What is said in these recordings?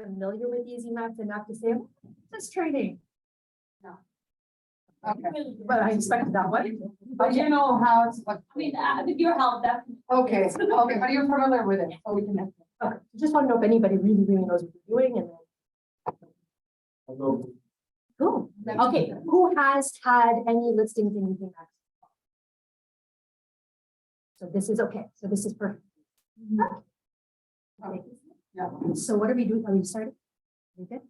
familiar with EzMax enough to say, oh, this training? No. Okay, but I expected that one. But you know how it's like, I mean, with your help, definitely. okay, okay, but you're familiar with it, so we can. Okay, just want to know if anybody really knows what you're doing and then. Cool. Okay, who has had any listings in EzMax? So this is okay. So this is perfect. Okay. Yeah. So what are we doing? Are we starting? We good?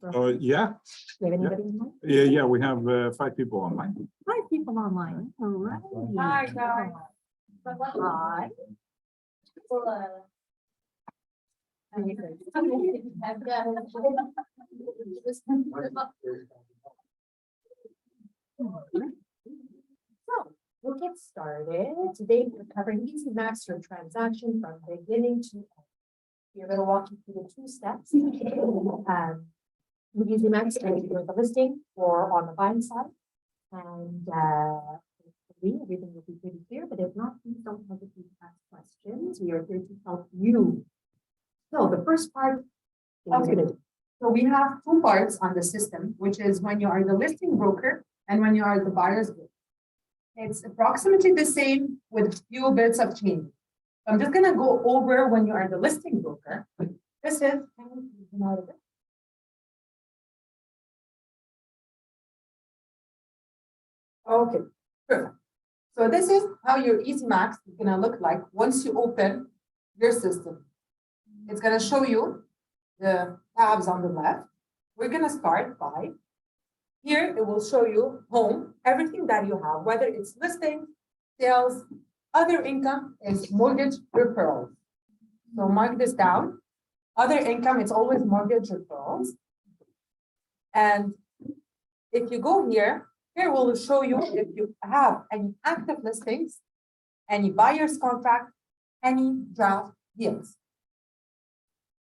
Yeah, Do you have anybody in mind? yeah, we have 5 people online. 5 people online. All right. Hi, guys. Hi. So we'll get started. Today we're covering EzMax your transaction from beginning to end. We're going to walk you through the 2 steps. With EzMax, doing the listing or on the buying side. And hopefully everything will be pretty clear, but if not, please don't hesitate to ask questions. We are here to help you. So the first part is Okay. going to So we have 2 parts on the system, which is when you are the listing broker and when you are the buyer's broker. It's approximately the same with few bits of change. I'm just gonna go over when you are the listing broker. This is, okay, perfect. So this is how your EzMax is gonna look like once you open your system. It's gonna show you the tabs on the left. We're gonna start by, here it will show you home, everything that you have, whether it's listing, sales, other income is mortgage referrals. So mark this down. Other income, it's always mortgage referrals. And if you go here, here will show you if you have any active listings, any buyer's contract, any draft deals.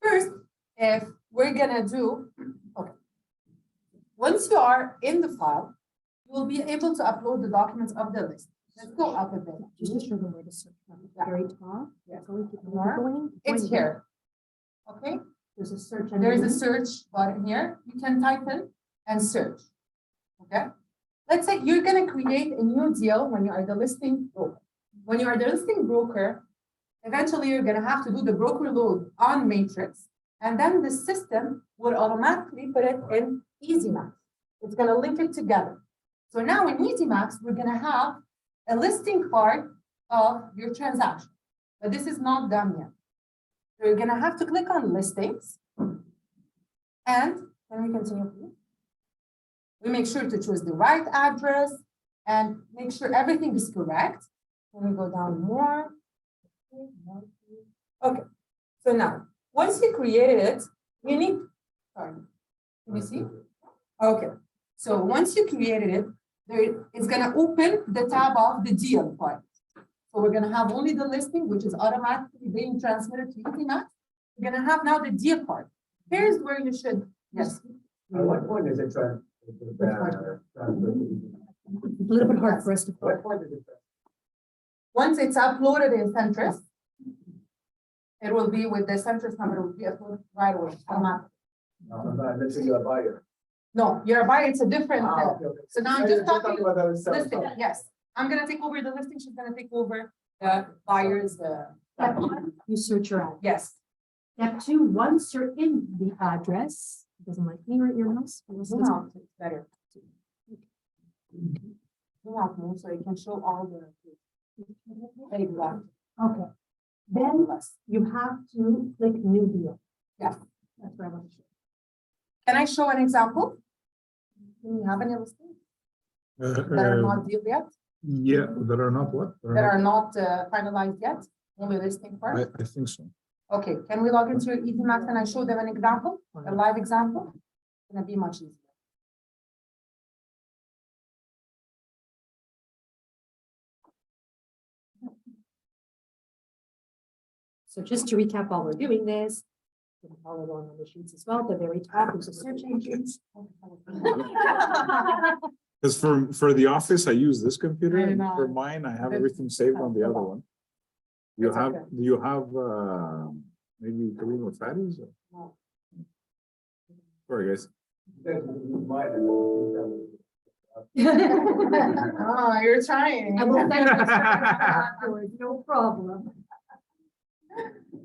First, if we're gonna do, okay. Once you are in the file, you will be able to upload the documents of the list. Let's go up a bit. just to show them where to search from the very top. Yeah. So we keep More. going. It's here. Okay, There's a search. there is a underneath. search button here. You can type in and search. Okay, let's say you're gonna create a new deal when you are the listing broker. When you are the listing broker, eventually you're gonna have to do the broker load on Matrix, and then the system will automatically put it in EzMax. It's gonna link it together. So now in EzMax, we're gonna have a listing part of your transaction, but this is not done yet. So you're gonna have to click on listings. And can we continue, please? We make sure to choose the right address and make sure everything is correct. Let me go down more. Okay, so now, once you created it, you need, sorry, can you see? Okay, so once you created it, it's gonna open the tab of the deal part. So we're gonna have only the listing, which is automatically being transmitted to EzMax. We're gonna have now the deal part. Here's where you should, yes. At what point is it trans? A little bit hard for us to. What point is it? Once it's uploaded in Centris, it will be with the Centris number, it will be uploaded right away. automatically. I'm not missing a buyer. No, you're a buyer, it's a different, Okay. so now I'm just talking about those. listing, yes. I'm gonna take over the listing, she's gonna take over the buyers, Step 1, you search your address. yes. Step 2, once you're in the address, it doesn't like me or your mouse. Zoom out, it's better. Zoom out more so you can show all the. Exactly. Okay. Then you have to click new deal. Yeah. That's what I want to show. Can I show an example? Do you have any listings that are not deal yet, Yeah, that are not what? that are not finalized yet, only listing part? I think so. Okay, can we log into your EzMax and I show them an example, a live example? It's gonna be much easier. So just to recap while we're doing this, you can follow along on the sheets as well. At the very top, there's a search engine. Because for the office, I use this computer. I And know. for mine, I have everything saved on the other one. You It's have, okay. do you have maybe Kareem or Fatty's? No. Sorry, guys. You guys will use mine and then Oh, you're trying. I will send you afterwards, no problem.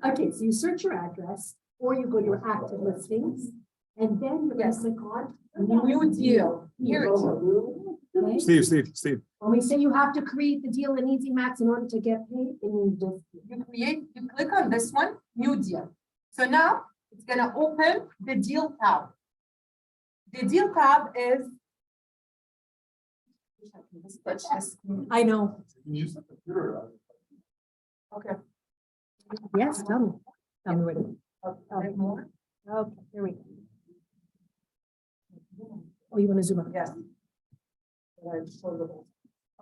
Okay, so you search your address, or you go to your active listings, and then you're gonna click on New deal. Here it is. Okay? Steve. When we say you have to create the deal in EzMax in order to get paid, then you just. You click on this one, new deal. So now it's gonna open the deal tab. The deal tab is. I know. use the computer. Okay. Yes, tell me. Tell me what it is. Okay, more? Okay, here we go. Oh, you want to zoom out? Yes.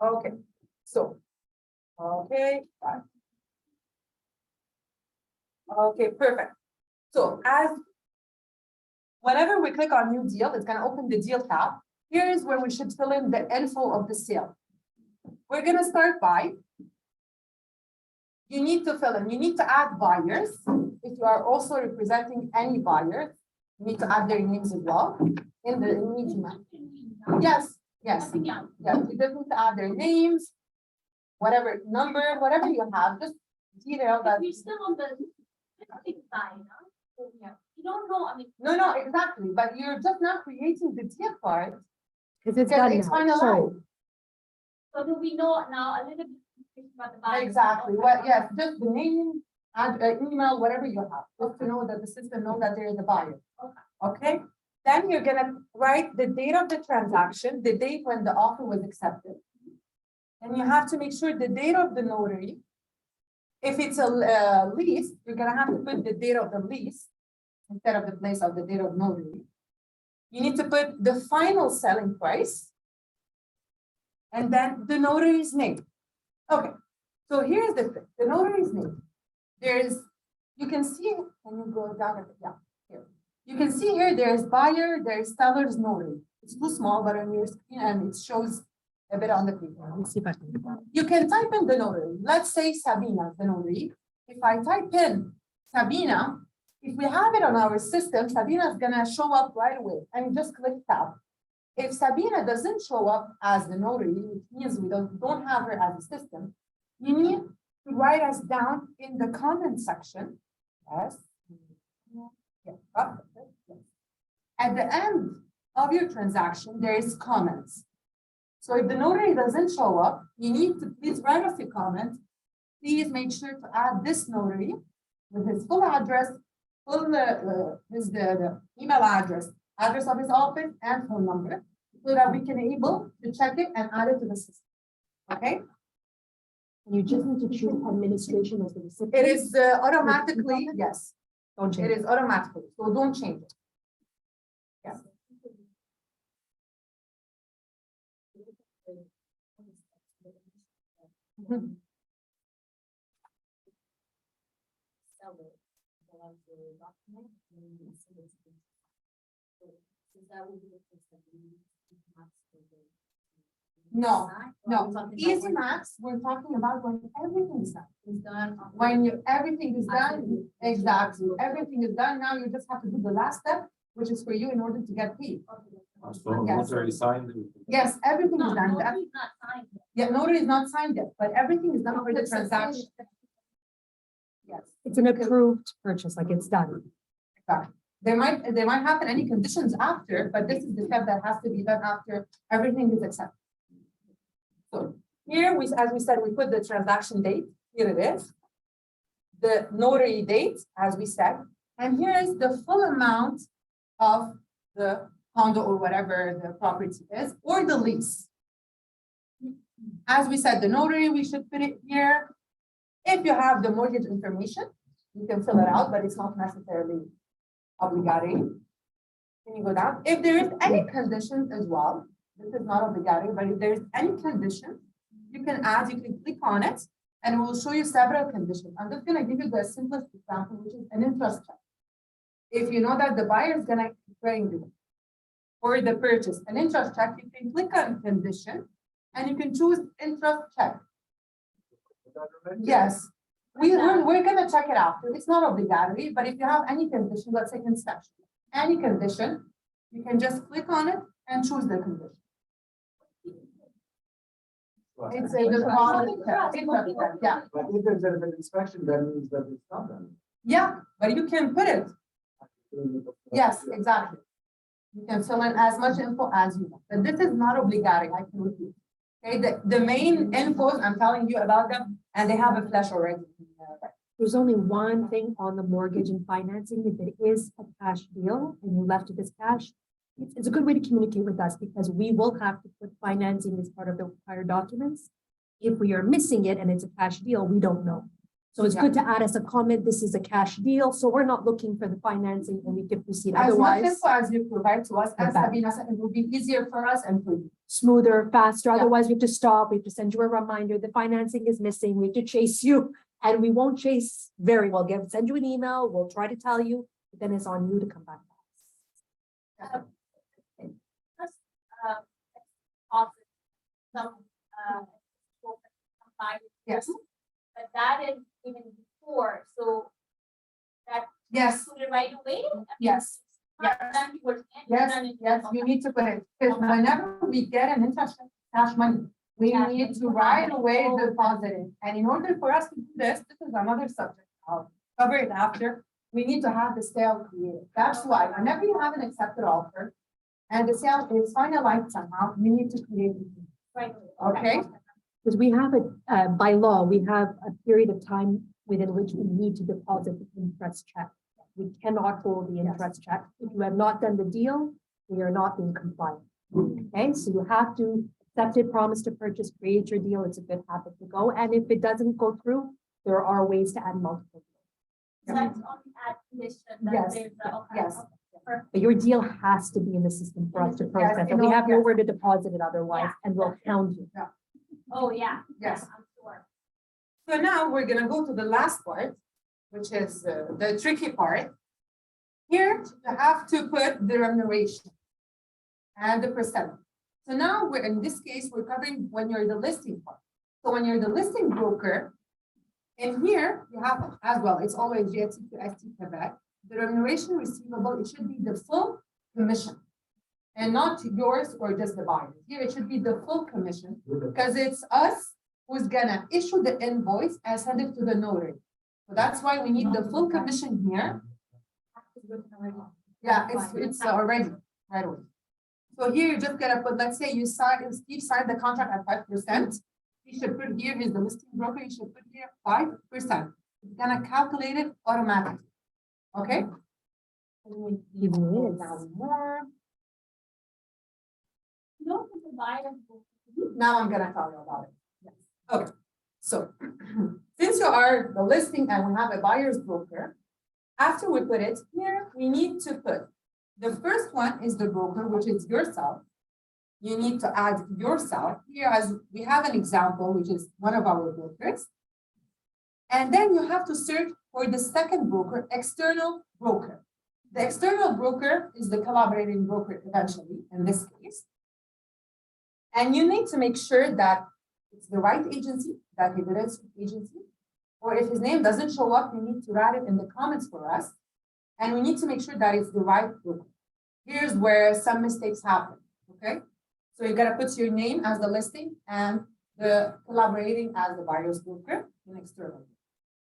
Okay, so. Okay. fine. Okay, perfect. So whenever we click on new deal, it's gonna open the deal tab. Here is where we should fill in the info of the sale. We're gonna start by. You need to add buyers. If you are also representing any buyers, you need to add their names as well in the EzMax. Yes, yes, yes. You just need to add their names, whatever number, whatever you have, just detail that. We're still on the side, huh? Yeah. You don't know, I mean. No, exactly, but you're just not creating the deal part. Because it's Because done it's now. finalized. So do we know now a little bit about the buyer? Exactly, well, yes, just the name, email, whatever you have, just to know that the system knows that there is a buyer. Okay, then you're gonna write the date of the transaction, the date when the offer was accepted. And you have to make sure the date of the notary. If it's a lease, you're gonna have to put the date of the lease instead of the place of the date of notary. You need to put the final selling price. And then the notary's name. Okay, so here's the thing, the notary's name. You can see, when you go down at the, yeah, here. You can see here, there's buyer, there's seller's notary. It's too small, but on your screen, and it shows a bit on the paper. Let me see if I can. You can type in the notary. Let's say Sabina is the notary. If I type in Sabina, if we have it on our system, Sabina is gonna show up right away, and you just click tab. If Sabina doesn't show up as the notary, which means we don't have her as a system, you need to write us down in the comment section. Yes. Yeah. Yes. At the end of your transaction, there is comments. So if the notary doesn't show up, you need to please write us a comment. Please make sure to add this notary with his full address, the email address of his office and phone number, so that we can able to check it and add it to the system. Okay? You just need to choose administration as the recipient. It is automatically, yes, Don't it change. is automatically, so don't change it. Yes. Mhm. No, EzMax, we're talking about when everything is done. When everything is done, exactly, everything is done, now you just have to do the last step, which is for you in order to get paid. So Yes. once already signed. Yes, everything is No, done. notary's not signed yet. Yeah, notary is not signed yet, but everything is done for the transaction. Yes, It's an approved purchase, like it's done. exactly. There might happen any conditions after, but this is the step that has to be done after everything is accepted. So here as we said, we put the transaction date. Here it is. The notary date, as we said, and here is the full amount of the condo or whatever the property is, or the lease. As we said, the notary, we should put it here. If you have the mortgage information, you can fill it out, but it's not necessarily obligatory. Can you go down? If there is any conditions as well, this is not obligatory, but if there's any condition, you can click on it, and it will show you several conditions. I'm just gonna give you the simplest example, which is an interest check. If you know that the buyer is gonna bring you for the purchase an interest check, you can click on condition, and you can choose interest check. Yes, we're gonna check it after. It's not obligatory, but if you have any condition, let's say inspection, any condition, you can just click on it and choose the condition. It's a deposit, yeah. But if there's an inspection, that means that it's not done. Yeah, but you can put it. Yes, exactly. You can fill in as much info as you want, but this is not obligatory, I can repeat. Okay, the main infos, I'm telling you about them, and they have a flash already. There's only one thing on the mortgage and financing. If it is a cash deal and you left it as cash, it's a good way to communicate with us because we will have to put financing as part of the required documents. If we are missing it and it's a cash deal, we don't know. So it's good to add as a comment, this is a cash deal, so we're not looking for the financing and we can proceed. As much Otherwise, info as you provide to us, as better. Sabina said, it will be easier for us and for you. smoother, faster. Yeah. Otherwise, we have to stop. We have to send you a reminder. The financing is missing. We have to chase you. And we won't chase very well. Send you an email. We'll try to tell you, but then it's on you to come back. Just, also, some, combined, Yes, but that is even before, so that yes, put it right away. yes. Not done towards the end, Yes, done in- yes, you need to put it, because whenever we get an interest cash money, we Yeah. need to right away deposit it. And in order for us to do this is another subject, I'll cover it after. We need to have the sale created. That's why whenever you have an accepted offer and the sale is finalized somehow, you need to create it. Right. Okay. Because we have a, by law, we have a period of time within which we need to deposit the interest check. We cannot hold the interest check. If you have not done the deal, we are not being compliant. Okay, so you have to accept it, promise to purchase, create your deal. It's a good habit to go. And if it doesn't go through, there are ways to add multiple. So that's on the ad condition. that Yes, there's the- okay, yes. okay, perfect. But your deal has to be in the system for us to Yes, process. it And we all- have yes. nowhere to deposit it otherwise, Yeah. and we'll count you. Oh, yeah. Yes. I'm sure. So now we're gonna go to the last part, which is the tricky part. Here, you have to put the remuneration and the percent. So now we're, in this case, we're covering when you're the listing part. So when you're the listing broker, in here, you have as well, it's always GST to ST Quebec. The remuneration receivable, it should be the full commission and not yours or just the buyer. Here, it should be the full commission because it's us who's gonna issue the invoice and send it to the notary. So that's why we need the full commission here. Yeah, it's already right away. So here you're just gonna put, let's say you sign, Steve signed the contract at 5%. You should put here, he's the listing broker, you should put here 5%. It's gonna calculate it automatically. Okay? More. You don't put the buyer. Now I'm gonna tell you about it. Yes. Okay, so since you are the listing and we have a buyer's broker, after we put it here, we need to put, the first one is the broker, which is yourself. You need to add yourself here as we have an example, which is one of our brokers. And then you have to search for the second broker, external broker. The external broker is the collaborating broker eventually, in this case. And you need to make sure that it's the right agency, that he didn't switch agency. Or if his name doesn't show up, you need to write it in the comments for us. And we need to make sure that it's the right broker. Here's where some mistakes happen, okay? So you gotta put your name as the listing and the collaborating as the buyer's broker in external.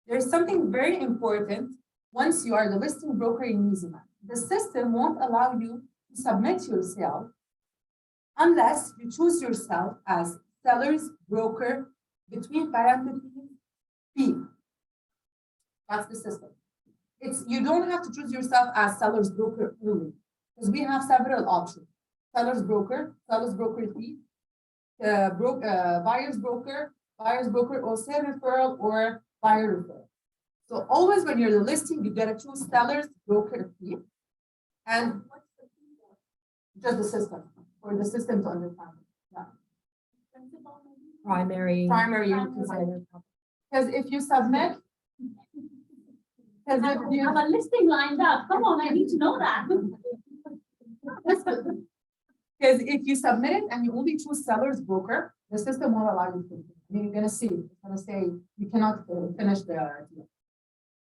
There's something very important. Once you are the listing broker in EzMax, the system won't allow you to submit yourself unless you choose yourself as seller's broker between parentheses P. That's the system. You don't have to choose yourself as seller's broker only, because we have several options. Seller's broker fee, buyer's broker, or sale referral, or buyer referral. So always when you're the listing, you gotta choose seller's broker fee. And just the system, for the system to understand. Yeah. Primary. Primary, because if you submit. Because if you. I'm a listing lined up. Come on, I need to know that. Because if you submit it and you only choose seller's broker, the system won't allow you to. You're gonna see, it's gonna say you cannot finish the deal.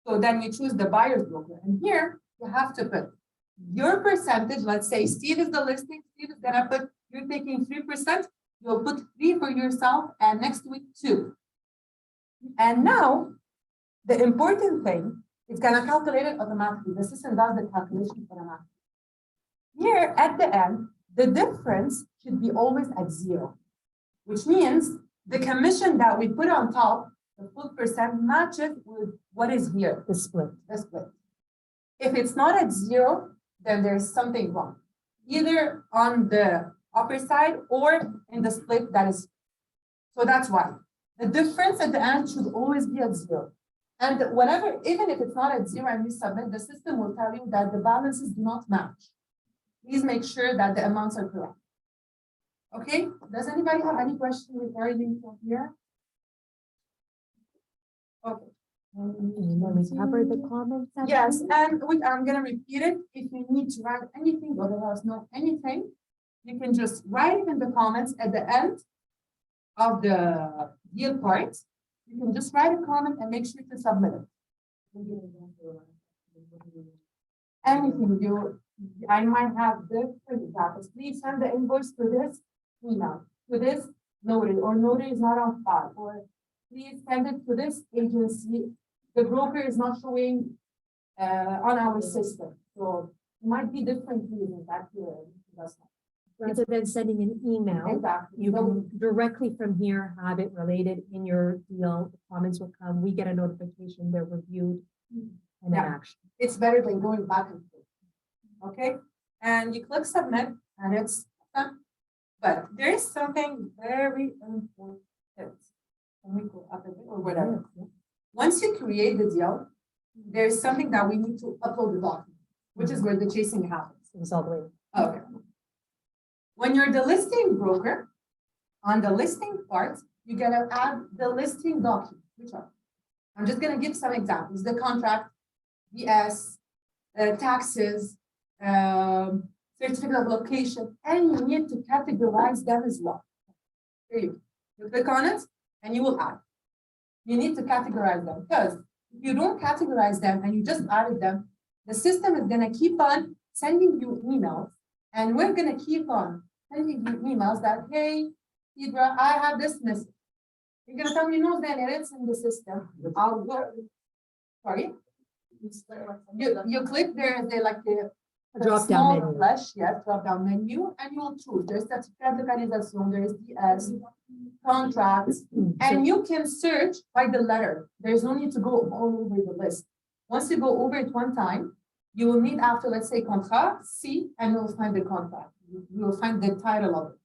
So then you choose the buyer's broker, and here you have to put your percentage, let's say Steve is the listing, Steve is gonna put, you're taking 3%, you'll put 3 for yourself and next week 2. And now, the important thing, it's gonna calculate it automatically. The system does the calculation automatically. Here at the end, the difference should be always at 0, which means the commission that we put on top, the full percent matches with what is here, The split. the split. If it's not at 0, then there's something wrong, either on the upper side or in the split that is. So that's why the difference at the end should always be at 0. And whenever, even if it's not at 0 and you submit, the system will tell you that the balances do not match. Please make sure that the amounts are correct. Okay, does anybody have any question regarding here? Okay. And then we cover the comments. section. Yes, and I'm gonna repeat it. If you need to write anything or let us know anything, you can just write it in the comments at the end of the deal part. You can just write a comment and make sure to submit it. Anything I might have different examples. Please send the invoice to this email, to this notary, or notary is not on file, or please send it to this agency. The broker is not showing on our system, so it might be different reasons that does not. Rather than sending an email, Exactly. you So, can directly from here have it related in your deal. The comments will come. We get a notification, they're reviewed and then Yeah. action. it's better than going back and forth. Okay, and you click submit and it's done. But there is something very important. Can we go up a bit or whatever? Once you create the deal, there's something that we need to upload the document, which is where the chasing happens. It was all the way. Okay. When you're the listing broker, on the listing part, you're gonna add the listing document, which are, I'm just gonna give some examples, the contract, BS, taxes, certificate of location, and you need to categorize them as well. Here you go. You click on it and you will add. You need to categorize them because if you don't categorize them and you just added them, the system is gonna keep on sending you emails, and we're gonna keep on sending you emails that, hey, Idra, I have this message. You're gonna tell me, no, then it's in the system. I'll go. Sorry. You click there, they like the Drop down small menu. flash, yes, drop down menu, and you'll choose. There's certificate de localisation, there is DS, contracts, and you can search by the letter. There's no need to go all over the list. Once you go over it one time, you will need after, let's say, contract, C, and you'll find the contract. You will find the title of it.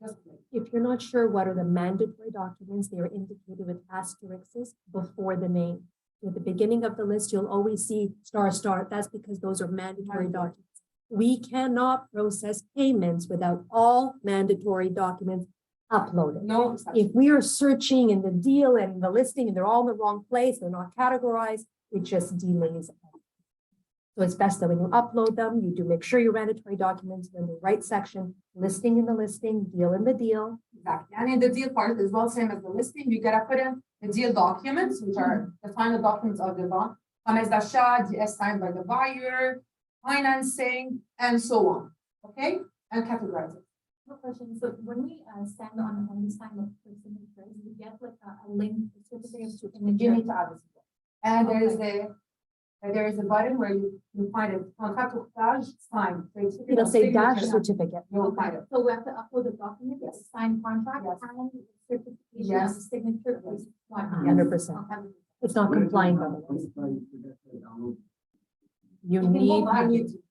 Just click. If you're not sure what are the mandatory documents, they are indicated with asterisks before the name. At the beginning of the list, you'll always see star, star. That's because those are mandatory documents. We cannot process payments without all mandatory documents uploaded. No exception. If we are searching in the deal and the listing and they're all in the wrong place, they're not categorized, it just delays it. So it's best that when you upload them, you do make sure your mandatory documents are in the right section, listing in the listing, deal in the deal. Exactly, and in the deal part as well, same as the listing, you gotta put in the deal documents, which are the final documents of the bond. Promesse d'achat, DS signed by the buyer, financing, and so on, okay? And categorize it. No question. So when we send on the sign of the signatures, we get like a link to certificate You need to add this. And there is a button where you find it, contract portage, sign. It'll say dash certificate. You'll find it. So we have to upload the document, Yes. sign contract, Yes. and certification of Yes. the signature is one. 100%. Okay. It's not compliant. otherwise. You You can go need, back. You need to-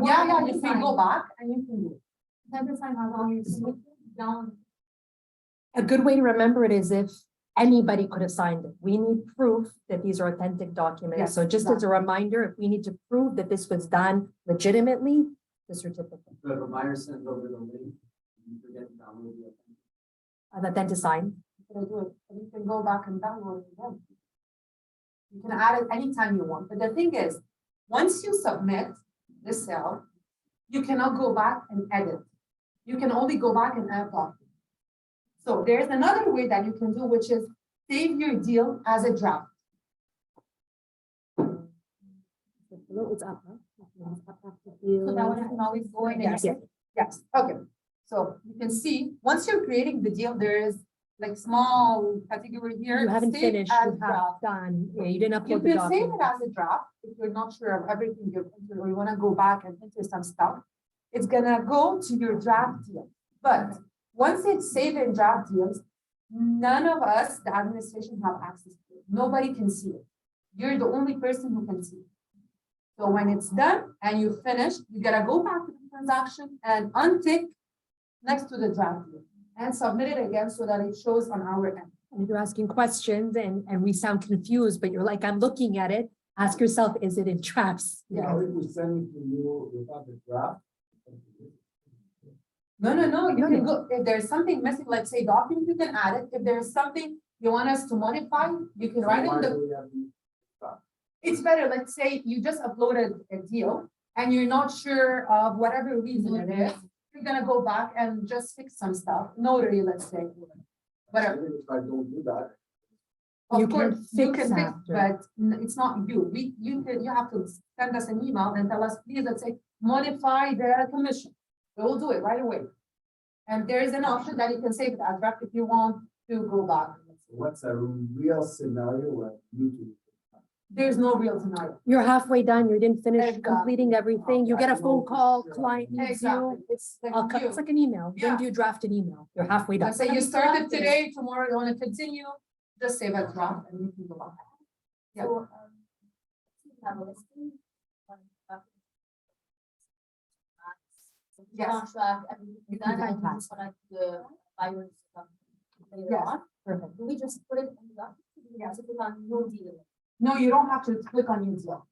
Yeah, you can go back and you can do it. Every time I log your signature down. a good way to remember it is if anybody could have signed it. We need proof that these are authentic documents. Yes, So just as a reminder, if we need to prove that this was done legitimately, the certificate So if a buyer sends over the link, you forget to download the. of then to sign. You can do it, and you can go back and download it again. You can add it anytime you want, but the thing is, once you submit the sale, you cannot go back and edit. You can only go back and add documents. So there's another way that you can do, which is save your deal as a draft. It's up, huh? documents. So that one I can always go in and. Yes. Yes, okay. So you can see, once you're creating the deal, there is like small category here. You haven't save finished, as you have draft. done, yeah, you didn't You upload the can save it document. as a draft if you're not sure of everything you've entered or you want to go back and enter some stuff. It's gonna go to your draft deal. But once it's saved in draft deals, none of us, the administration, have access to it. Nobody can see it. You're the only person who can see it. So when it's done and you finish, you gotta go back to the transaction and untick next to the draft deal and submit it again so that it shows on our end. And if you're asking questions and we sound confused, but you're like, I'm looking at it, ask yourself, is it in drafts? How if we send it to you without the draft? No, you No, can no. go, if there's something missing, let's say document, you can add it. If there's something you want us to modify, you can write it. Why in the- do we have to- It's better, let's say you just uploaded a deal and you're not sure of whatever reason it is. You're gonna go back and just fix some stuff, notary, let's say. Whatever, Even if I don't do that, You of can course, you fix can fix, after. but it's not you. You have to send us an email and tell us, please, let's say, modify the commission. We'll do it right away. And there is an option that you can save it as draft if you want to go back. what's a real scenario where you do? There's no real scenario. You're halfway done, you didn't finish Exactly. completing everything, you get a phone call, client needs Exactly. you. It's like It's like an email, when Yeah. do you draft an email? You're halfway done. Let's say you started today, tomorrow you want to continue, just save a draft and you can go back. Yeah. So, have a listing. Yes. Contract, everything You done, can and you bypass. just connect the buyer's stuff later Yes. on. Perfect. Do we just put it in the document? Do we have to put on no deal? No, you don't have to click on new deal.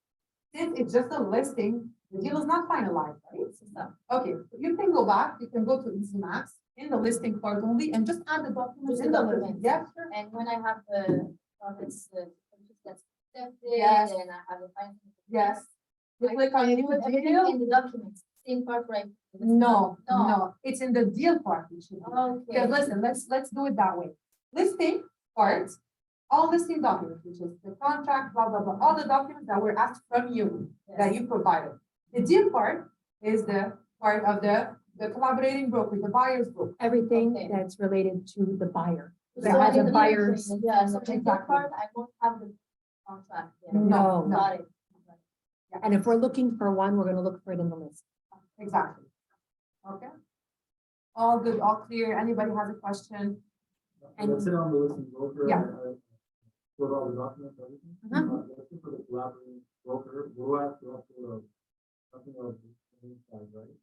Since it's just a listing, the deal is not finalized, right? So, Okay, so you can go back, you can go to EzMax in the listing part only and just add the documents Just in the the listing. documents. Yeah, sure. And when I have the comments, that's accepted, Yes. and I have the final. Yes. You click on I new put everything deal. in the documents, same part, right? No, No. no, it's in the deal part. you should do. Okay. Because listen, let's do it that way. Listing part, all listing documents, which is the contract, blah, blah, blah, all the documents that were asked from you, that you provided. The deal part is the part of the collaborating broker, the buyer's broker. Everything Okay. that's related to the buyer. So That has a in the buyer's. agreement, yeah, so in that Exactly. part, I won't have the contract. yet. No. Got it. And if we're looking for one, we're gonna look for it in the list. Exactly. Okay. All good, all clear. Anybody has a question? And- Let's say on the listing broker. Yeah. Put all the documents, everything. Let's say for the collaborating broker, we'll have to upload something of the inside, right?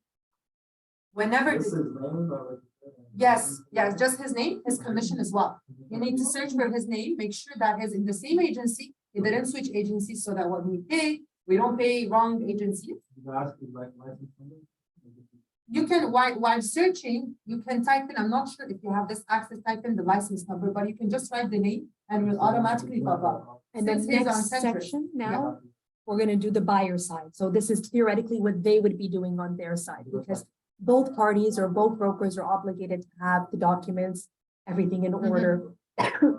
Whenever, This the- is name, yes, just his name, his commission as well. You need to search for his name, make sure that he's in the same agency. He didn't switch agencies so that when we pay, we don't pay wrong agency. You ask the like license number. You can, while searching, you can type in, I'm not sure if you have this access, type in the license number, but you can just write the name and it will automatically pop up. And the Since he's on next Centric, section now, we're gonna do the buyer side. So this is theoretically what they would be doing on their side, because both parties or both brokers are obligated to have the documents, everything in order,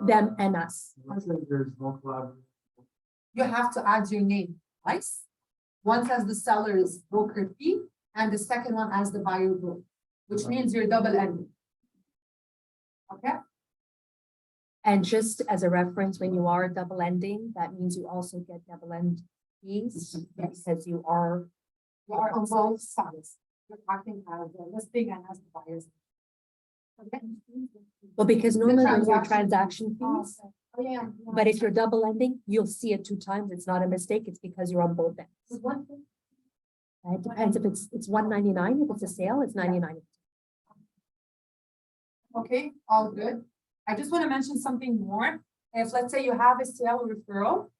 them and us. Let's say there's no collaboration. You have to add your name twice. One says the seller's broker fee and the second one as the buyer broker, which means you're double ended. Okay, And just as a reference, when you are double ending, that means you also get double end fees, Yes. because you are. you are on both sides. You're acting as the listing and as the buyers. Okay. Well, because normally when your transaction. transaction fees, Oh, yeah. but if you're double ending, you'll see it 2 times. It's not a mistake. It's because you're on both ends. One thing, It depends if it's $199. If it's a sale, it's $99. Okay, all good. I just want to mention something more. If let's say you have a sale referral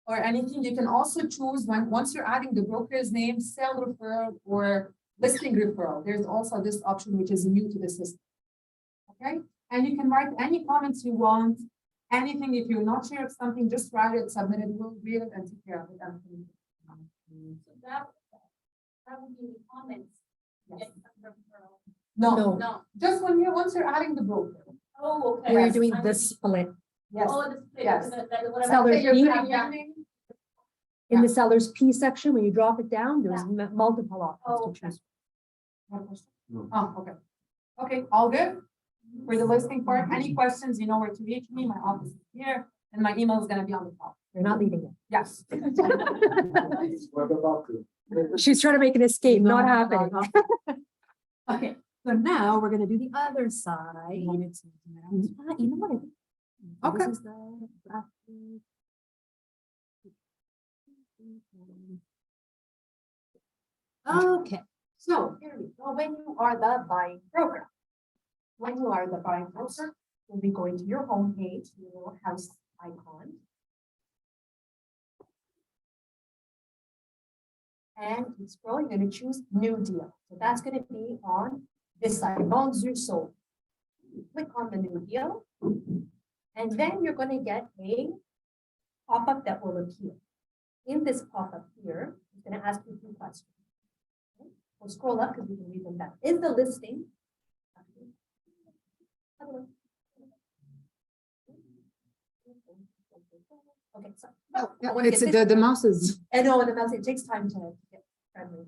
or anything, you can also choose once you're adding the broker's name, sale referral or listing referral. There's also this option which is new to the system. Okay, and you can write any comments you want, anything. If you're not sure of something, just write it, submit it, we'll read it and take care of it. so that would be the comments. Yes. Get some referral. No, No, just once you're adding the broker. oh, okay. We're Yes, doing I'm- the split. Yes. Oh, the split, Yes. what I'm Seller Say your fee. brand name. In the seller's P section, when you drop it down, there's multiple options Oh, to okay. choose. One question? No. Oh, okay. Okay, all good? For the listing part, any questions, you know where to reach me, my office is here, and my email is gonna be on the top. You're not leaving it. Yes. What about you? She's trying to make an escape, not No, happening. no, Okay, so now we're gonna do the other side. You know what? I think- Okay. This is the graphic. Okay, so here we go. When you are the buying broker. When you are the buying broker, you'll be going to your home page, your little house icon. And keep scrolling, you're gonna choose new deal. So that's gonna be on this side, vendu sold. Click on the new deal. And then you're gonna get a pop-up that will appear. In this pop-up here, it's gonna ask you 2 questions. Okay? We'll scroll up because we can read them back. Is the listing? Okay, so. I wanna It's get this- the mouse is. I know, and that's, it takes time to get friendly.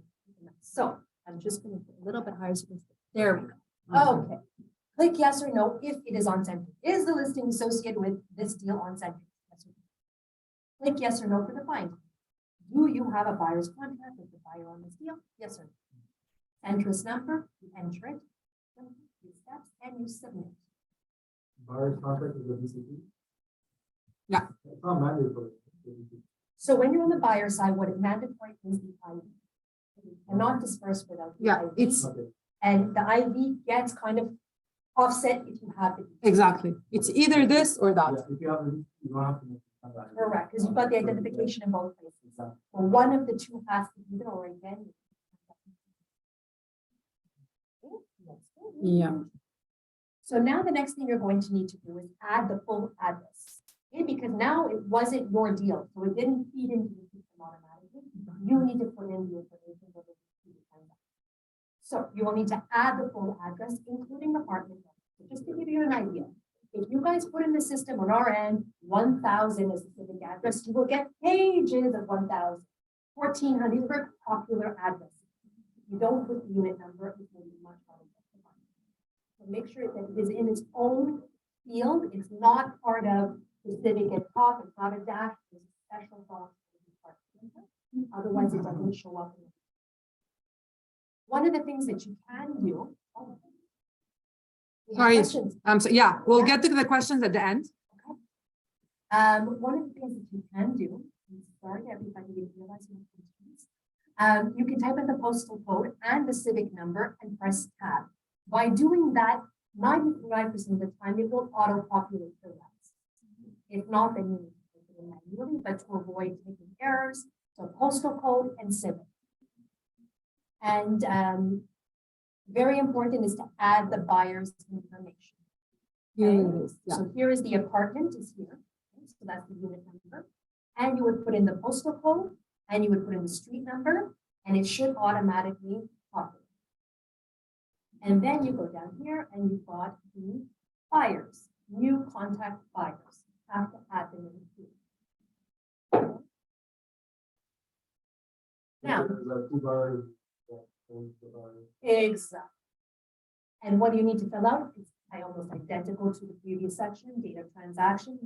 So I'm just gonna put a little bit higher. So we can- there we go. Okay. Click yes or no if it is on Sentry. Is the listing associated with this deal on Sentry? Yes or no. Click yes or no for the find. Do you have a buyer's contract with the buyer on this deal? Yes or no. Interest number, you enter it. You steps and you submit. Buyer's contract is a BCP? Yeah. It's not mandatory. So when you're on the buyer side, what is mandatory is the IV. You cannot disperse without the Yeah, IV. it's Okay. And the IV gets kind of offset if you have it. exactly. It's either this or that. Yeah, if you have, you don't have to make. a transaction. Correct, because you've got the identification in both places. Exactly. Well, one of the 2 has to be there, or again. Yeah. So now the next thing you're going to need to do is add the full address. Okay, because now it wasn't your deal, so it didn't feed into the system automatically. You need to put in the information. That was in the transaction. So you will need to add the full address, including apartment number. So just to give you an idea, if you guys put in the system on our end, 1,000 is the civic address, you will get pages of 1,000, 1,400, these are popular addresses. If you don't put the unit number, it's going to be much harder to find. So make sure that it is in its own field. It's not part of the civic at top. It's not a dash. There's a special box. Otherwise, it doesn't show up. One of the things that you can do. We have Sorry. questions. So yeah, we'll get to the questions at the end. One of the things that you can do, I'm sorry, everybody didn't realize my questions. You can type in the postal code and the civic number and press tab. By doing that, 99% of the time, it will auto-populate the rest. If not, then you need to type it in manually, but to avoid making errors, so postal code and civic. And very important is to add the buyer's information. Here Okay? it is. Yeah. So here is the apartment is here. Okay, so that's the unit number. And you would put in the postal code and you would put in the street number and it should automatically populate. And then you go down here and you've got the buyers, new contact buyers. Have to add them in here. Now, There's like 2 buyers. Buyers. exactly. And what do you need to fill out? It's almost identical to the previous section, date of transaction.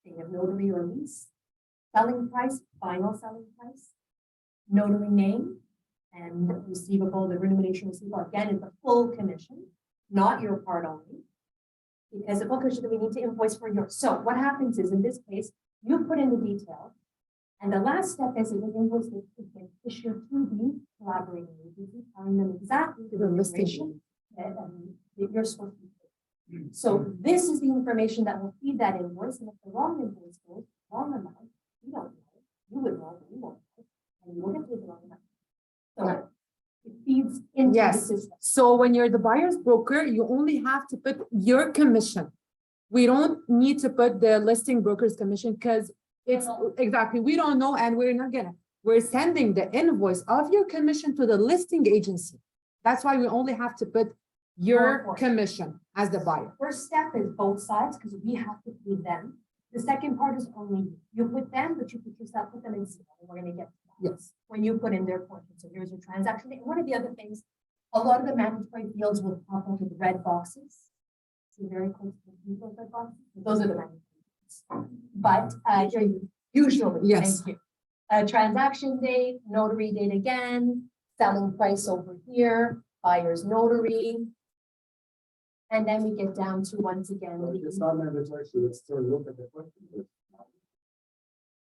Date of notary or lease, selling price, final selling price, notary name, and receivable, the remuneration receivable, again, is the full commission, not your part only. Because the full commission, we need to invoice for yours. So what happens is, in this case, you put in the detail, and the last step is an invoice that is issued to the collaborating agency, telling them exactly the information that you're supposed to do. So this is the information that will feed that invoice, and if the wrong invoice goes, wrong amount, you don't know, you would know, but you won't know, and you will get paid the wrong amount. So it feeds into the Yes. system. So when you're the buyer's broker, you only have to put your commission. We don't need to put the listing broker's commission because it's exactly, we don't know and we're not gonna. We're sending the invoice of your commission to the listing agency. That's why we only have to put your Of course. commission as the buyer. First step is both sides, because we have to feed them. The second part is only you put them, but you put them in zero. And we're gonna get to that. Yes. When you put in their portion. So here's your transaction. And one of the other things, a lot of the mandatory fields will pop up with red boxes. So very close to the red boxes. Those are the mandatory fields. But usually, Yes. thank you. Transaction date, notary date again, selling price over here, buyer's notary. And then we get down to once again, It's not mandatory, so let's still look at the question.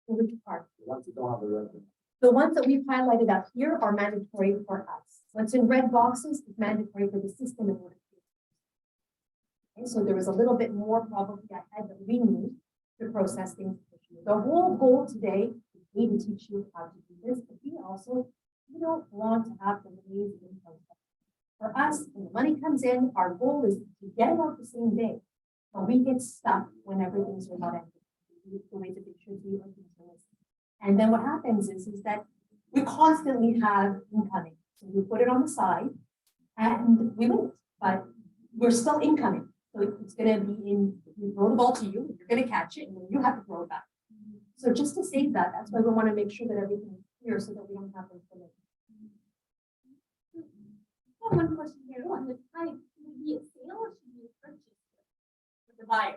which part? Once you don't have a record. The ones that we've highlighted up here are mandatory for us. What's in red boxes is mandatory for the system in order to. Okay, so there is a little bit more probably ahead that we need to process things. The whole goal today is we to teach you how to do this, but we also, we don't want to have the lazy process. For us, when the money comes in, our goal is to get it out the same day, but we get stuck when everything's not ending. The way that it should be. And then what happens is that we constantly have incoming. So we put it on the side and we wait, but we're still incoming. So it's gonna be we throw the ball to you, you're gonna catch it, and then you have to throw it back. So just to save that, that's why we wanna make sure that everything is clear so that we don't have those delays. One question here, on the type, should it be a sale or should it be a purchase for the buyer?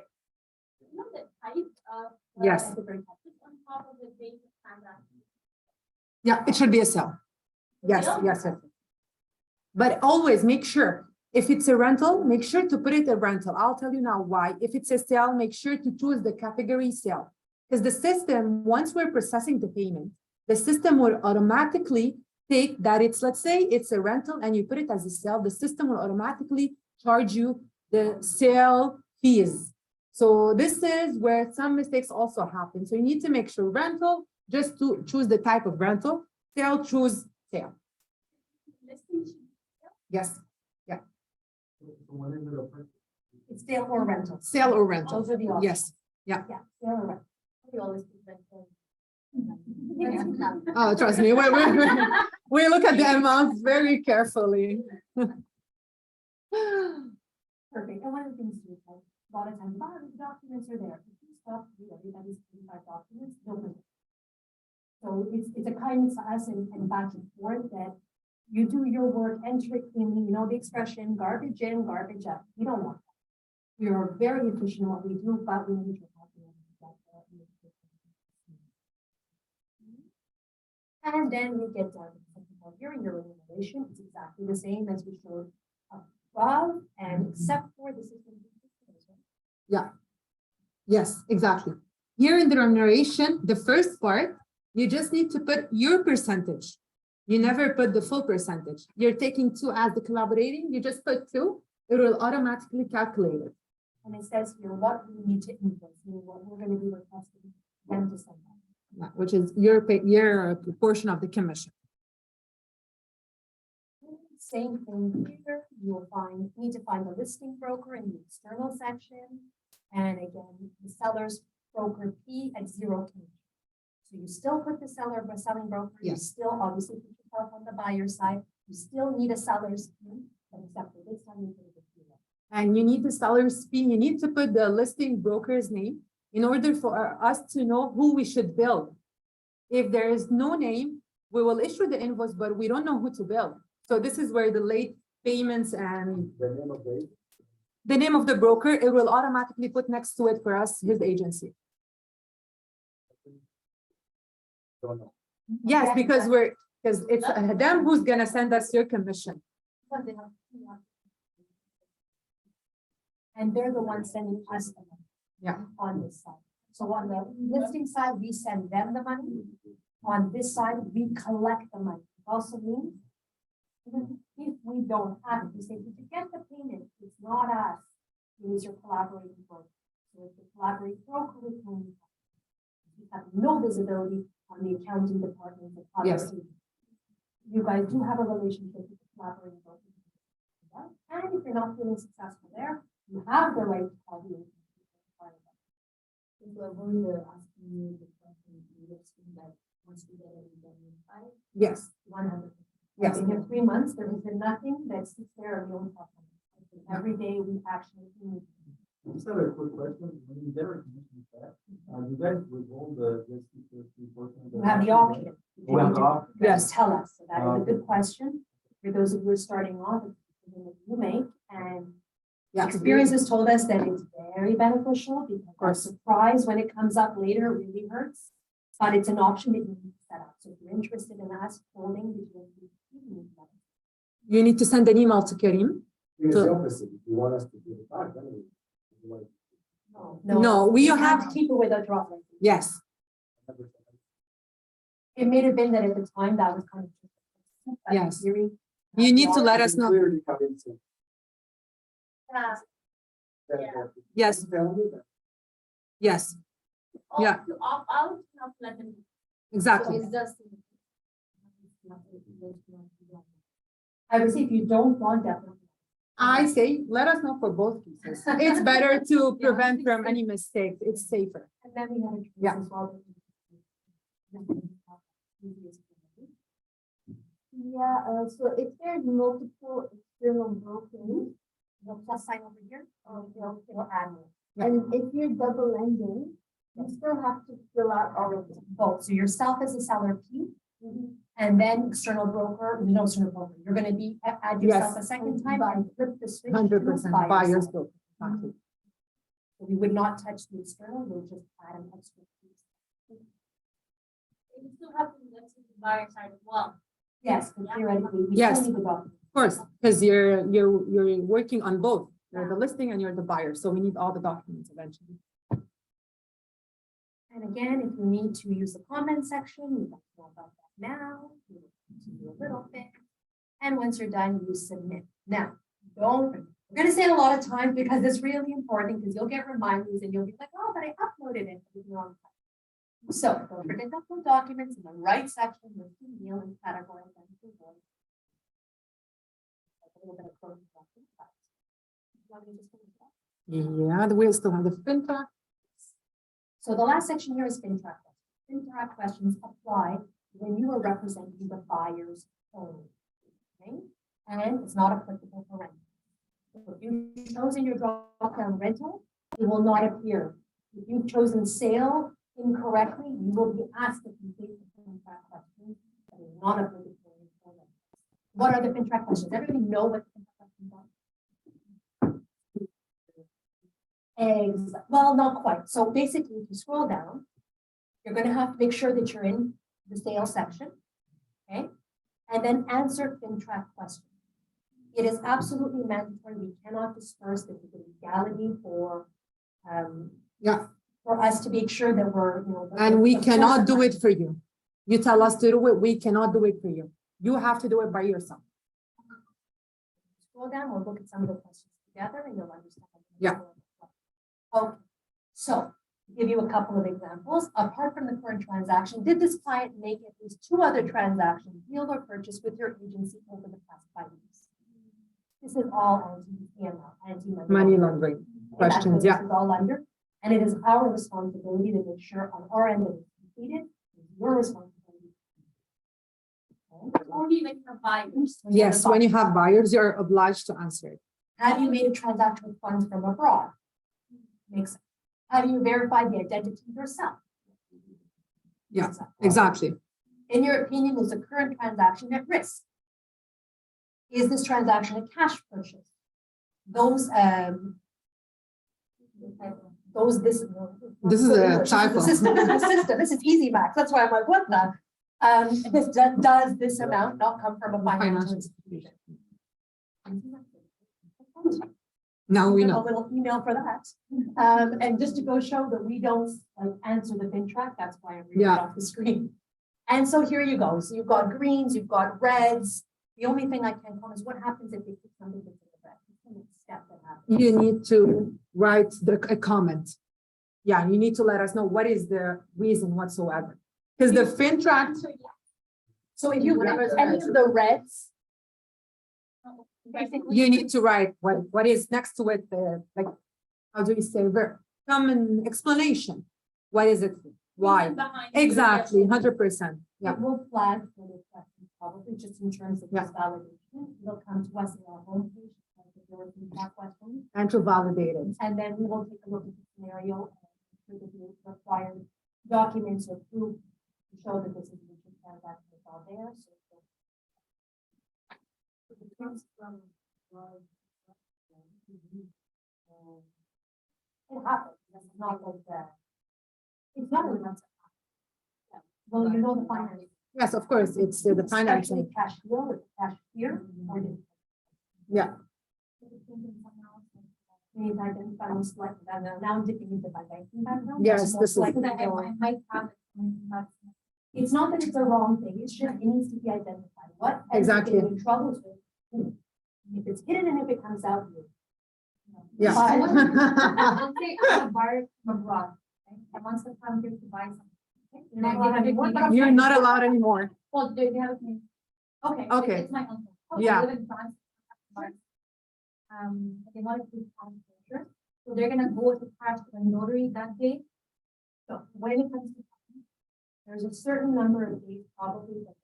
You know the type of. Yes. Just on top of the date of transaction. Yeah, it should be a sale. Yes, Sale? yes, yes. But always make sure, if it's a rental, make sure to put it a rental. I'll tell you now why. If it's a sale, make sure to choose the category sale. Because the system, once we're processing the payment, the system will automatically take that it's, let's say it's a rental and you put it as a sale, the system will automatically charge you the sale fees. So this is where some mistakes also happen. So you need to make sure rental, just to choose the type of rental, sale, choose sale. Listing should be sale. Yes, So when is it a purchase? It's sale or rental. sale or rental. Those are the options. Yes. Yeah, sale or rental. We always do rental. Oh, trust me, we look at the amounts very carefully. Perfect. And one of the things too, like, a lot of times, the documents are there. If you stop to read everybody's 35 documents, don't read it. So it's a kindness to us and back and forth that you do your work, enter it cleanly, you know the expression, garbage in, garbage out. We don't want that. We are very efficient in what we do, but we need your help. And then we get down to the second part here in your remuneration. It's exactly the same as we showed above, and except for the system. Yes, exactly. Here in the remuneration, the first part, you just need to put your percentage. You never put the full percentage. You're taking 2 as the collaborating, you just put 2, it will automatically calculate it. And it says here what we need to invoice, meaning what we're going to be requesting them to send out. Which is your portion of the commission. Same thing here, you'll need to find the listing broker in the external section. And again, the seller's broker fee at 0 commission. So you still put the selling broker, you Yes. still obviously put yourself on the buyer side, you still need a seller's fee, but except for this time you put it at 0. And you need the seller's fee, you need to put the listing broker's name in order for us to know who we should bill. If there is no name, we will issue the invoice, but we don't know who to bill. So this is where the late payments and The name of the. the name of the broker, it will automatically put next to it for us, his agency. Don't know. Yes, because it's them who's gonna send us your commission. And they're the ones sending us the money. Yeah. On this side. So on the listing side, we send them the money. On this side, we collect the money. It also means even if we don't have it, we say, to get the payment, it's not us. It is your collaborating broker. So if the collaborating broker with whom you have no visibility on the accounting department. of other Yes. agencies. You guys do have a relationship with the collaborating broker. And if you're not feeling successful there, you have the right to call the agency. We're asking you the question, that once we get it, Yes, 100%. yes. In the 3 months, there has been nothing that sits there and we don't talk about it. Every day we actually. I just have a quick question. When you get a commission back, You guys withhold the portion. You have the option. We have the option. Yes, tell us. So that is a good question. For those of you who are starting off, it's something that you make, and experience has told us that it's very beneficial because our surprise when it comes up later really hurts. But it's an option that you need to set up. So if you're interested in us holding the You need to send an email to Karim. It's So- the opposite. If you want us to give it back, then we like. No, we you have- to keep it with a drop. Yes, It may have been that at the time that was kind of. but in Yes. theory, you need to the let us know. Clearly come into Yeah. that- Yes, yes, Yeah. To opt out, not let them. exactly. So it's just. I would say if you don't want definitely. I say, let us know for both cases. It's better to prevent from any mistakes. It's safer. And then we have a choice Yeah. as well. Yeah, so if there's multiple external brokers, The plus sign over here, or it'll add more. Yeah. and if you're double ending, you still have to fill out all of them. Both, so yourself as a seller P, and then external broker, no external broker, you're gonna be, add yourself a second time and flip the switch. to 100% buyer buyer's seller. book. Exactly. So we would not touch the external, we'll just add an extra piece. You still have to let the buyer side as well. Yes, but theoretically, we Yes. still need the document. Of course, because you're working on both. You're the listing and you're the buyer, so we need all the documents eventually. And again, if you need to use the comment section, you can know about that now. You can do a little bit. And once you're done, you submit. Now, we're gonna say it a lot of times because it's really important because you'll get reminders and you'll be like, oh, but I uploaded it to the wrong place. So don't forget to upload documents in the right section with the deal and category. And the word. A little bit of closing documents, but- You want me to just finish that? Yeah, the wheels still have the FinTrack. So the last section here is FinTrack. FinTrack questions apply when you are representing the buyer's only. Okay? And it's not applicable for rental. So if you've chosen your drop-down rental, it will not appear. If you've chosen sale incorrectly, you will be asked to complete the FinTrack questions that is not applicable for rental. What are the FinTrack questions? Everybody know what the FinTrack questions are? Well, not quite. So basically, if you scroll down, you're going to have to make sure that you're in the sales section, okay? And then answer FinTrack questions. It is absolutely mandatory. We cannot disperse the legality for, Yeah. for us to make sure that we're, you know. And we cannot do it for you. You tell us to do it, we cannot do it for you. You have to do it by yourself. Scroll down, we'll look at some of the questions together and you'll understand. Yeah. Okay, so to give you a couple of examples. Apart from the current transaction, did this client make at least 2 other transactions, deal or purchase with your agency over the past 5 years? This is all anti-money Money laundering questions, yeah. This is all under, and it is our responsibility to make sure on our end that it's completed. It's your responsibility. Okay. Only when you're buyers. Yes, when you have buyers, you're obliged to answer it. Have you made a transaction with funds from abroad? Makes sense. Have you verified the identity yourself? Yeah, Makes sense. Exactly. In your opinion, is the current transaction at risk? Is this transaction a cash purchase? This. This is a typo. The system, this is EzMax. That's why I'm like, what the? Does this amount not come from a financial institution? Now we Give a know. little email for that. And just to go show that we don't like answer the FinTrack, that's why I'm reading it Yeah. off the screen. And so here you go. So you've got greens, you've got reds. The only thing I can comment is what happens if they put something that's in the red. It's the next step that happens. You need to write a comment. Yeah, you need to let us know what is the reason whatsoever. Because the FinTrack, So if you have any of the reds, basically. you need to write what is next to it, like, how do you say, common explanation. What is it? Why? Behind. Exactly, 100%. Yeah, It will flag for the questions, probably just in terms of Yeah. this validation. It'll come to us in our homepage. Like if there were FinTrack questions. and to validate it. And then we will take a look at the scenario. sure that the required documents or proof to show that this is a legit transaction is all there, so. It comes from, it happens, it's not like that. It's not really. Well, you know the finance. Yes, of course, it's the financing. Cash flow, or cash here, or the. Yeah. Means identify most likely, now I'm dipping into my banking background. Yes, Most this is- likely, I might have it. It's not that it's a wrong thing, it's just it needs to be identified, what. Exactly. Troubles with. If it's hidden and if it comes out. Yeah. But- Let's say I'm a buyer from abroad, okay, and wants to come here to buy something. okay, you're not allowed anymore, but I'm You're saying- not allowed anymore. Well, they have me. Okay. Okay. It's my uncle. Yeah. They live in France. They want to do cash transfer, so they're gonna go to cash to the notary that day. So when it comes to. There's a certain number of days probably that.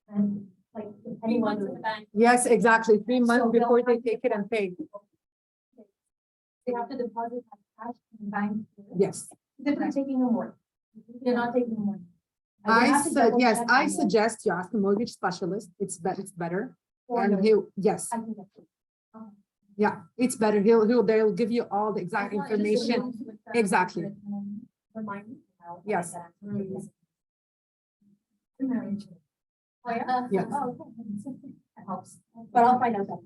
And like depending on in the bank. Yes, exactly. 3 months So before they'll they have take it and pay. They have to deposit that cash in the bank. Yes. If they're taking a mortgage. They're not taking a mortgage. And they I have to said, double yes, check I on that. suggest you ask a mortgage specialist. It's better. Or And no, he'll, yes, I can get you. yeah, it's better. They'll give you all the exact information. Exactly. Remind me. how- Yes. that. Oh, yeah? Yes. Oh, okay. That helps, but I'll find out that.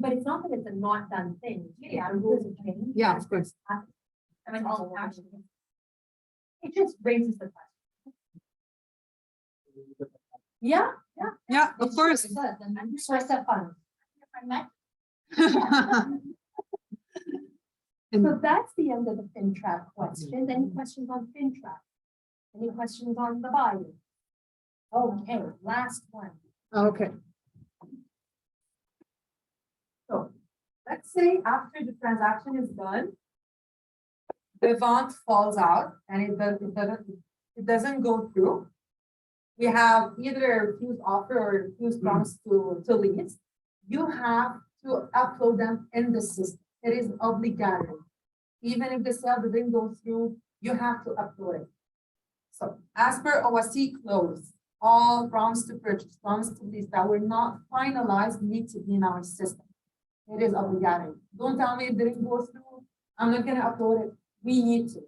But it's not that it's a not done thing. Yeah, the rules have changed. Yeah, of course. I mean, all cash. It just raises the question. Yeah, yeah. Yeah, of course. Source of funds. And So that's the end of the FinTrack questions. Any questions on FinTrack? Any questions on the buyer? Okay, last one. okay, So let's say after the transaction is done, the bond falls out and it doesn't go through. We have either a refused offer or a refused promise to lease. You have to upload them in the system. It is obligatory. Even if the sale didn't go through, you have to upload it. So as per OSC clause, all promise to purchase, promise to lease that were not finalized need to be in our system. It is obligatory. Don't tell me it didn't go through. I'm not gonna upload it. We need to.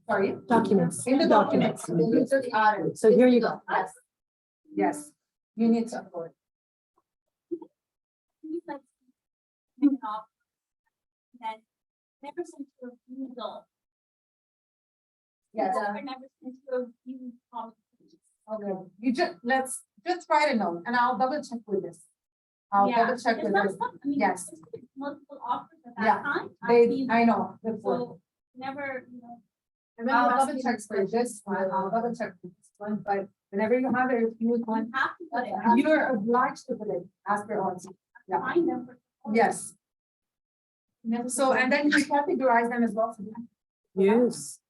Sorry. documents. In the documents. You just add it. So here you go. Yes. Yes, you need to upload it. Then never sent to a refusal. Yes. Or never sent to a refusal. Okay, you let's just write a note and I'll double check with this. I'll Yeah, double check it's with not this. some- I mean, Yes. there's multiple offers at Yeah, that time. I've They, seen I them. know, before. So never, you know. I'll double check for this one, I'll double check for this one, but whenever you have a refused one, You have to put it. you're obliged to put it as per OSC. Yeah. Find them. Yes, so and then you categorize them as well. Yes.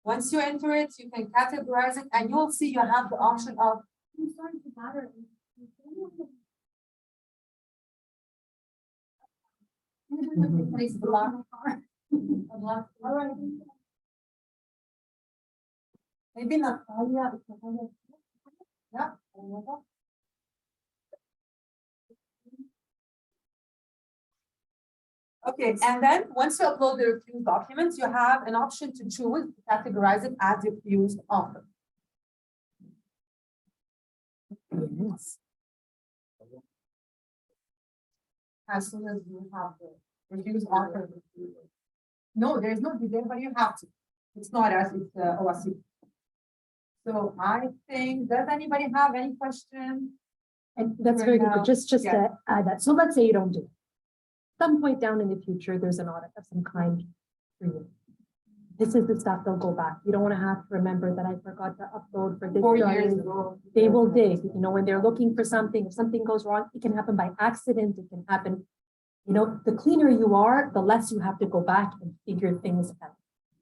Once you enter it, you can categorize it and you'll see you have the option of. I'm sorry to bother. Place block. All right. Maybe not. Yeah. Okay, and then once you upload the refused documents, you have an option to choose to categorize it as refused offer. Yes. As soon as you have the refused offer. No, there's no delay, but you have to. It's not as it's OSC. So I think, does anybody have any question? And that's Right very good, now, but just yeah. to add that, so let's say you don't do it. Some point down in the future, there's an audit of some kind for you. This is the stuff they'll go back. You don't want to have to remember that I forgot to upload for this. 4 drawing. years ago. They will dig, when they're looking for something, if something goes wrong, it can happen by accident, it can happen. The cleaner you are, the less you have to go back and figure things out.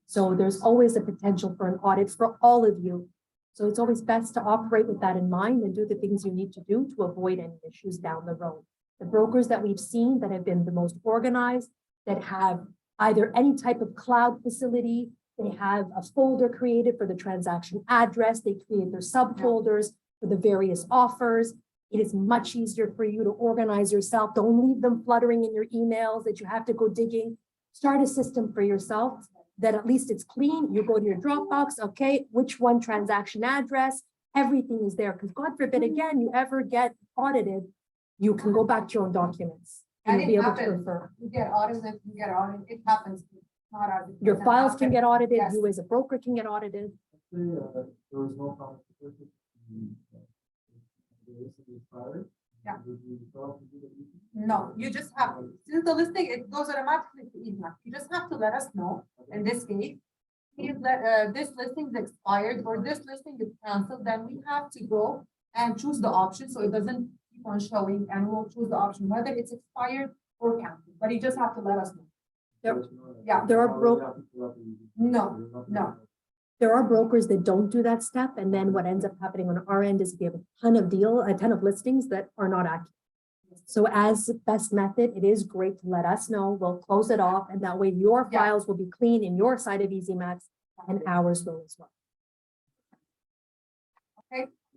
So there's always a potential for an audit for all of you. So it's always best to operate with that in mind and do the things you need to do to avoid any issues down the road. The brokers that we've seen that have been the most organized, that have either any type of cloud facility. They have a folder created for the transaction address. They create their subfolders for the various offers. It is much easier for you to organize yourself. Don't leave them fluttering in your emails that you have to go digging. Start a system for yourself that at least it's clean. You go to your Dropbox, okay, which one transaction address, everything is there. Because God forbid, again, you ever get audited, you can go back to your own documents and And you'll be it able to happens. refer. You get audited, you get audited, it happens. It's not as if it Your doesn't files happen. can get audited, Yes. you as a broker can get audited. Say, there was no competition. The listing expired. Yeah. Would you start to do the listing? No, you just have, since the listing, it goes automatically to EzMax. You just have to let us know, in this case, if this listing is expired or this listing is canceled, then we have to go and choose the option, so it doesn't keep on showing, and we'll choose the option, whether it's expired or canceled, but you just have to let us know. There- There's no- yeah, there are no, bro- you have to fill out the listing. No, There's nothing no. else. There are brokers that don't do that step, and then what ends up happening on our end is we have a ton of listings that are not accurate. So as best method, it is great to let us know. We'll close it off, and that way your Yeah. files will be clean in your side of EzMax, and ours will as well.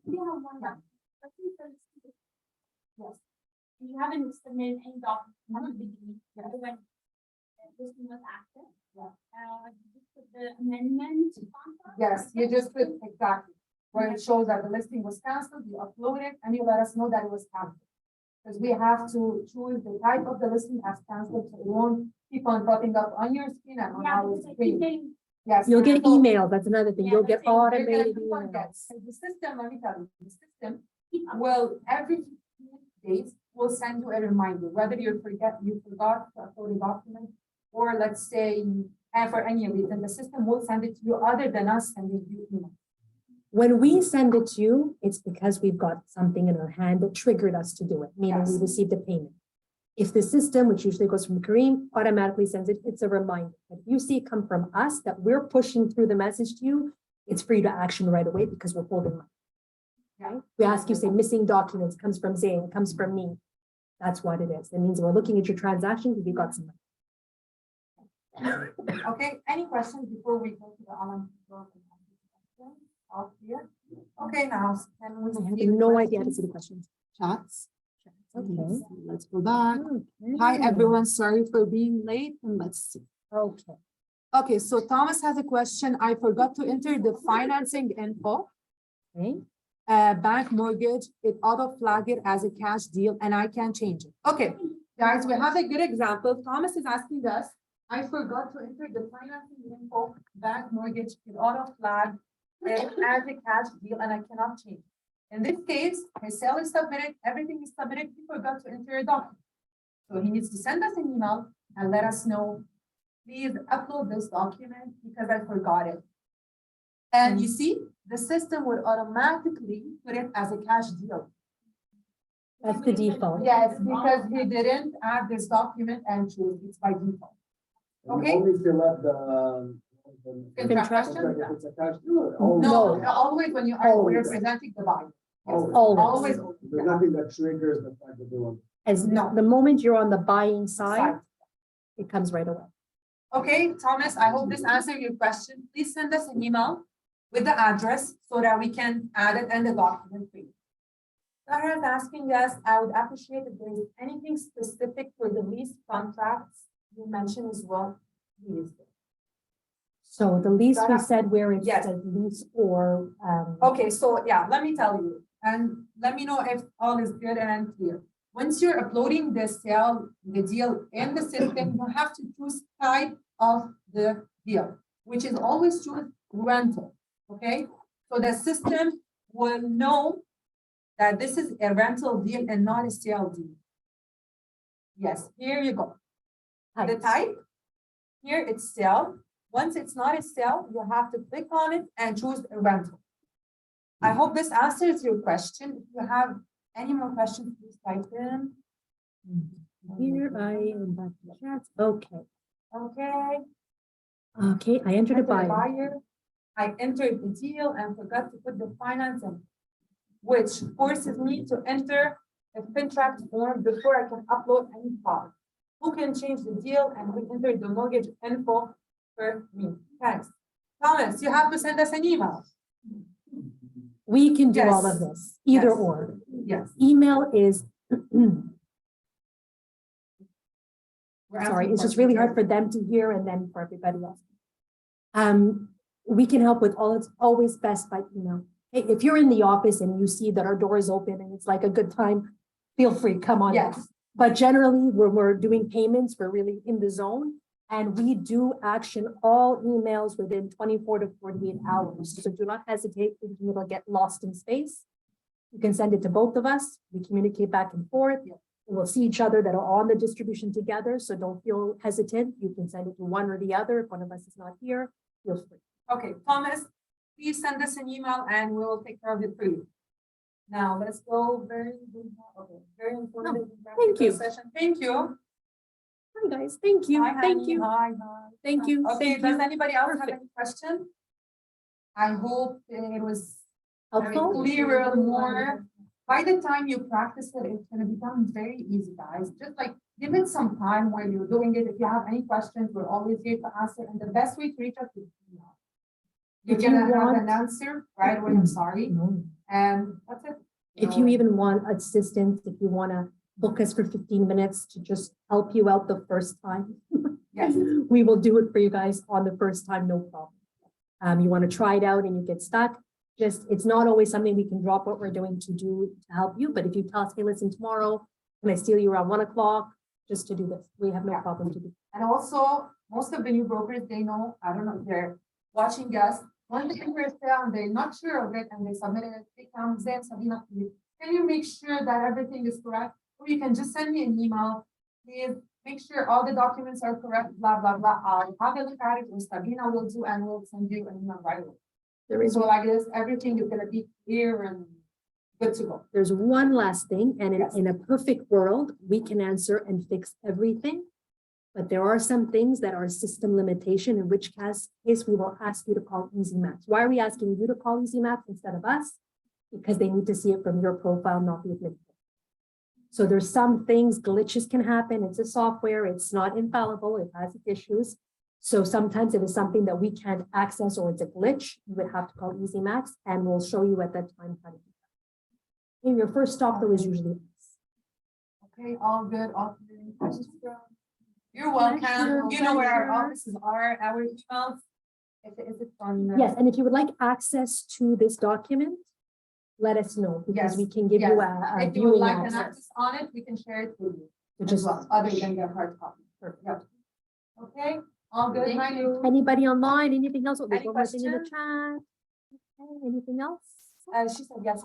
We have one down. Let's see if there's- Yes. You haven't submitted any documents from the beginning, when this one was active. Just put the amendment. contract. Yes, you just put exactly, where it shows that the listing was canceled, you upload it, and you let us know that it was canceled. Because we have to choose the type of the listing as canceled, so it won't keep on popping up on your screen and on Yeah, our because I keep screen. getting, Yes. You'll get so email, that's another thing. Yeah, You'll that's get it. You're you're gonna automated keep on getting- emails. so the system, let me tell you, the system keep up. will, every 15 days, will send you a reminder, whether you forgot to upload a document, or let's say, and for any reason, the system will send it to you other than us sending you email. When we send it to you, it's because we've got something in our hand that triggered us to do it, meaning we Yes. received a payment. If the system, which usually goes from Kareem, automatically sends it, it's a reminder. But if you see it come from us, that we're pushing through the message to you, it's for you to action right away because we're holding money. Yeah. We ask you, say, missing documents, comes from Zain, comes from me. That's what it is. That means we're looking at your transaction because we got some money. Okay, any questions before we go to the online? control and questions? All clear? Okay, now, can we? I see have the no idea how to questions? see the questions. Chats. Okay. Okay, let's go back. Okay. Hi, everyone. Sorry for being late, and let's see. Okay. Okay, so Thomas has a question. I forgot to enter the financing info. Okay. Bank mortgage, it auto flag it as a cash deal and I can change it. Okay, guys, we have a good example. Thomas is asking us, I forgot to enter the financing info, bank mortgage, it auto flag it as a cash deal and I cannot change. In this case, his sale is submitted, everything is submitted, he forgot to enter a document. So he needs to send us an email and let us know, please upload this document because I forgot it. And you see, the system would automatically put it as a cash deal. That's the default. Yes, because we didn't add this document and choose it's by default. And Okay. Only fill out the. Contract Contract, question? if it's attached to it. always- No, always when you are Always. representing the buyer. Yes, Always. Always. There's nothing that triggers the fact that they want. As No. the moment you're on the buying side, Side. it comes right away. Okay, Thomas, I hope this answered your question. Please send us an email with the address so that we can add it and the document for you. Sarah is asking us, I would appreciate if there is anything specific for the lease contracts you mentioned as well, please. So the lease we Sarah? said where it Yes. says lease or, Okay, so yeah, let me tell you, and let me know if all is good and clear. Once you're uploading the sale, the deal in the system, you have to choose type of the deal, which is always choose rental, okay? So the system will know that this is a rental deal and not a sale deal. Yes, here you go. The type, here it's sale. Once it's not a sale, you have to click on it and choose a rental. I hope this answers your question. If you have any more questions, please type in. here I am back to the chat. Okay. Okay. Okay, I entered a Enter the buyer. I entered the deal and forgot to put the finance in, which forces me to enter a contract form before I can upload any file. Who can change the deal and who entered the mortgage info for me? Thanks. Thomas, you have to send us an email. We can do all Yes. of this, either Yes. or. Yes. Email is, We're sorry, asking it's just really hard questions. for them to hear and then for everybody else. We can help with all, it's always best by email. Hey, if you're in the office and you see that our door is open and it's like a good time, feel free, come on. Yes. But generally, when we're doing payments, we're really in the zone. And we do action all emails within 24 to 48 hours. So do not hesitate, thinking it'll get lost in space. You can send it to both of us. We communicate back and forth. We'll see each other that are on the distribution together. So don't feel hesitant. You can send it to one or the other. If one of us is not here, feel free. Okay, Thomas, please send us an email and we will take care of it for you. Now, let's go very important. thank you. Session. Thank you. Hi, guys. Thank you. Hi, Thank honey. you. Hi. Thank you. Okay, Thank does you. anybody else have Perfect. any question? I hope it was very Helpful? clearer, more. By the time you practice it, it's gonna become very easy, guys. Just like give it some time when you're doing it. If you have any questions, we're always here to answer. And the best way to reach us is email. You're If you gonna have want- an answer right away. I'm sorry, No. and that's it. If you even want assistance, if you want to book us for 15 minutes to just help you out the first time, Yes. we will do it for you guys on the first time, no problem. You want to try it out and you get stuck, it's not always something we can drop what we're doing to do to help you. But if you tell us, hey, listen, tomorrow, can I steal you around 1 o'clock just to do this? We have no Yeah. problem to do. And also, most of the new brokers, they know, I don't know if they're watching us, when the interest there and they're not sure of it and they submitted it, they come, Zein, Sabina, please, can you make sure that everything is correct? Or you can just send me an email, please make sure all the documents are correct, blah, blah, blah. I'll have a look at it, or Sabina will do, and we'll send you an email right away. There is So like this, everything is gonna be clear and good to go. There's one last thing, and Yes. in a perfect world, we can answer and fix everything. But there are some things that are system limitation, in which case we will ask you to call EzMax. Why are we asking you to call EzMax instead of us? Because they need to see it from your profile, not the administrator. So there's some things, glitches can happen. It's a software, it's not infallible, it has issues. So sometimes if it's something that we can't access or it's a glitch, you would have to call EzMax and we'll show you at that time how to do that. And your first stop though is usually us. Okay, all good, all clear. Any questions? You're welcome. You know where our offices are, our emails. Is it on? Yes, and if you would like access to this document, let us know because Yes, we can give you yes. a If you would viewing like an access. access on it, we can share it with you Which as is well, other than the hard copy. Yep. Okay, all good. Thank Thank you. Anybody online, anything else? There's Any one more thing in the questions? chat. Okay, anything else? She said yes.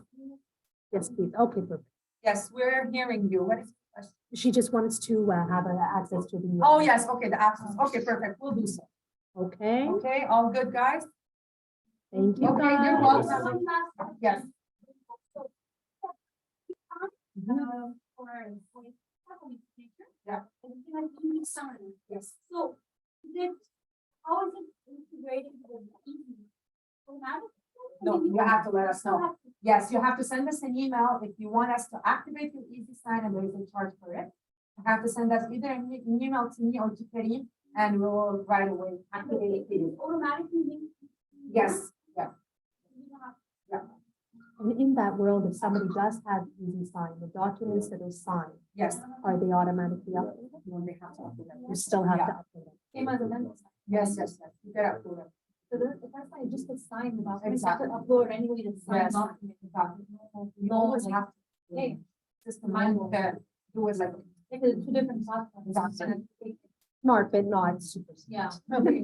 Yes, please. Okay, perfect. Yes, we're hearing you. What is the question? She just wants to have access to the. Oh, yes, okay, the access. Okay, perfect. We'll do so. Okay, Okay, all good, guys? thank you. Okay, you're guys. welcome. Yes. Yeah. Yes. So, then, how is it integrated with the easy? No, you have to let us know. Yes, you have to send us an email if you want us to activate your easy sign and there is a charge for it. You have to send us either an email to me or to Karim and we will right away activate it. Automatically linked. Yes, yeah, yeah, And in that world, if somebody does have easy sign, the documents that are signed, yes. are they automatically updated? No, they have to update it. You still have to Yeah. update it. Same as the vendor. Yes, yes, yes. You gotta upload it. So the person I just gets signed without. Exactly. Upload anyway to sign Yes. off. Exactly. You always have to. Hey. Just manual there. Do it like. Like the two different platforms. Exactly. Smart, but not super. Yeah. Okay.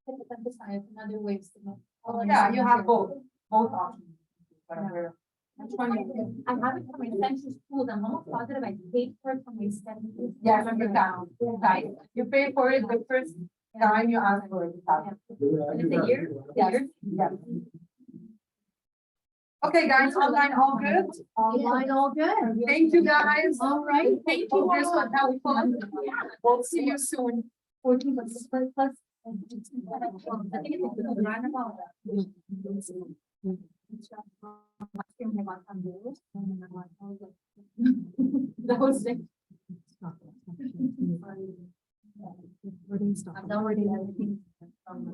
Another ways to know. Yeah, you have both options. Whatever. Which one you? I have it for my central school, I'm almost positive I paid for it from my study. Yes, you can. Right. You pay for it the first time you ask for it. And it's a year? Yes. Yes. Okay, guys, online all good? Online all good. Thank you, guys. All right, thank you. Hope this was helpful. We'll see you soon. 14 plus. I think it's a roundabout. That was it. Recording stop. I've downloaded everything from